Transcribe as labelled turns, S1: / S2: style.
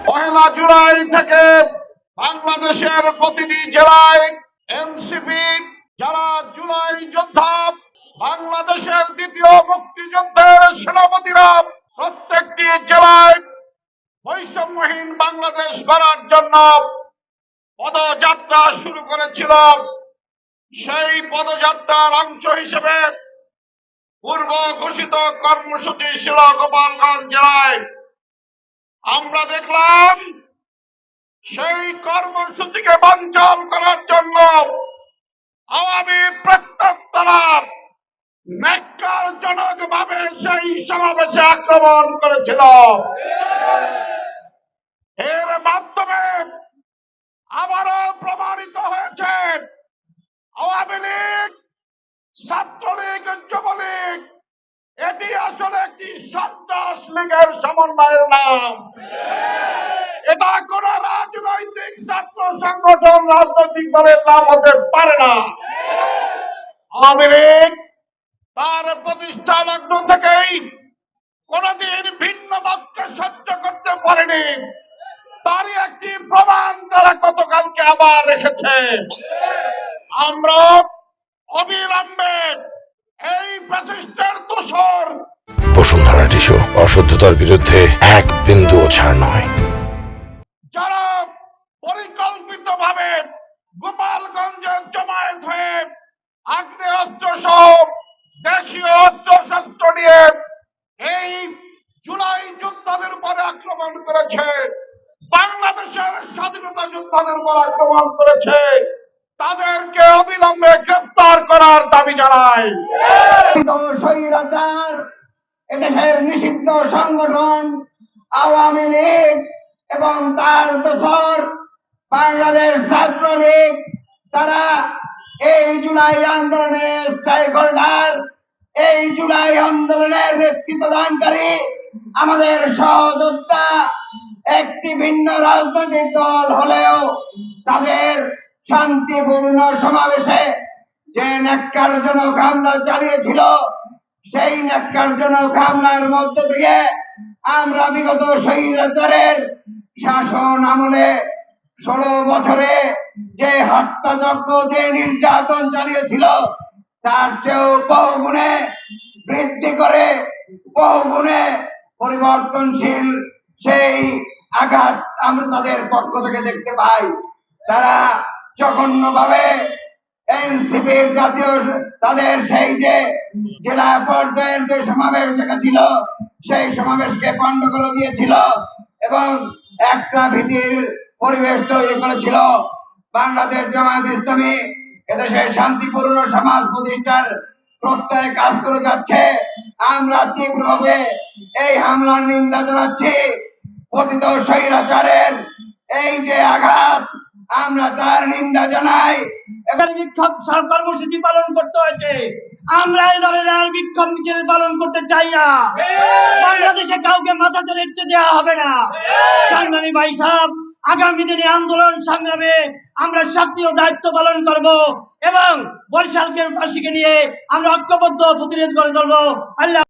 S1: পহেলা জুলাই থেকে বাংলাদেশের প্রতিটি জেলায় এনসিপি যারা জুলাই যোদ্ধা, বাংলাদেশের দ্বিতীয় মুক্তিযুদ্ধের সেনাপতিরা প্রত্যেকটি জেলায় বৈষম্যহীন বাংলাদেশ গড়ার জন্য পদযাত্রা শুরু করেছিল। সেই পদযাত্রার অংশ হিসেবে পূর্ব ঘোষিত কর্মসূচি ছিল গোপালগঞ্জ জেলায়। আমরা দেখলাম সেই কর্মসূচিকে বানচাল করার জন্য আওয়ামী প্রত্যর্থরা ন্যাক্কারজনক ভাবে সেই সমাবেশে আক্রমণ করেছিল। এর মাধ্যমে আবারও প্রমাণিত হয়েছে আওয়ামী লীগ, ছাত্রলীগ, যুবলীগ এটি আসলে একটি সন্ত্রাস লীগের সমন্বয়ের নাম। এটা কোন রাজনৈতিক ছাত্র সংগঠন, রাজনৈতিক দলের নাম হতে পারে না। আওয়ামী লীগ তার প্রতিষ্ঠা লগ্ন থেকেই কোনদিন ভিন্ন মতকে সহ্য করতে পারেনি। তারই একটি প্রমাণ তারা গতকালকে আবার রেখেছে। আমরা অবিলম্বে এই ফ্যাসিস্টের দোসর
S2: বসুন্ধরা টিস্যু অশুদ্ধতার বিরুদ্ধে এক বিন্দুও ছাড় নয়।
S1: যারা পরিকল্পিতভাবে গোপালগঞ্জের জমায়েত হয়ে আগ্নেয়াস্ত্র সহ দেশীয় অস্ত্র শস্ত্র নিয়ে এই জুলাই যোদ্ধাদের উপরে আক্রমণ করেছে, বাংলাদেশের স্বাধীনতা যোদ্ধাদের উপর আক্রমণ করেছে, তাদেরকে অবিলম্বে গ্রেফতার করার দাবি জানাই।
S3: স্বৈরাচার এদেশের নিষিদ্ধ সংগঠন আওয়ামী লীগ এবং তার দোসর বাংলাদেশ ছাত্রলীগ, তারা এই জুলাই আন্দোলনের স্ট্রাইক হোল্ডার, এই জুলাই আন্দোলনের নেতৃত্ব দানকারী আমাদের সহযোদ্ধা। একটি ভিন্ন রাজনৈতিক দল হলেও তাদের শান্তিপূর্ণ সমাবেশে যে ন্যাক্কারজনক হামলা চালিয়েছিল, সেই ন্যাক্কারজনক হামলার মধ্য দিয়ে আমরা বিগত স্বৈরাচারের শাসন আমলে 16 বছরে যে হত্যাযজ্ঞ, যে নির্যাতন চালিয়েছিল, তার চেয়েও বহুগুণে বৃদ্ধি করে, বহুগুণে পরিবর্তনশীল সেই আঘাত আমরা তাদের পক্ষ থেকে দেখতে পাই। তারা জঘন্যভাবে এনসিপির জাতীয় তাদের সেই যে জেলা পর্যায়ের যে সমাবেশ ডেকেছিল, সেই সমাবেশকে পণ্ড করে দিয়েছিল এবং একটা ভীতির পরিবেশ তৈরি করেছিল। বাংলাদেশ জামায়াত ইসলামী এদেশে শান্তিপূর্ণ সমাজ প্রতিষ্ঠার প্রত্যয়ে কাজ করে যাচ্ছে। আমরা তীব্রভাবে এই হামলার নিন্দা জানাচ্ছি। পতিত স্বৈরাচারের এই যে আঘাত, আমরা তার নিন্দা জানাই।
S4: এবার বিক্ষোভ কর্মসূচি পালন করতে হয়েছে। আমরা এই ধরনের বিক্ষোভ মিছিল পালন করতে চাই না। বাংলাদেশে কাউকে মাথা রেখে দেওয়া হবে না। সংগ্রামী ভাই সাহেব, আগামী দিনে আন্দোলন সংগ্রামে আমরা সক্রিয় দায়িত্ব পালন করব এবং বরিশালকে বাসীকে নিয়ে আমরা ঐক্যবদ্ধ প্রতিরোধ করে তুলব। আল্লাহ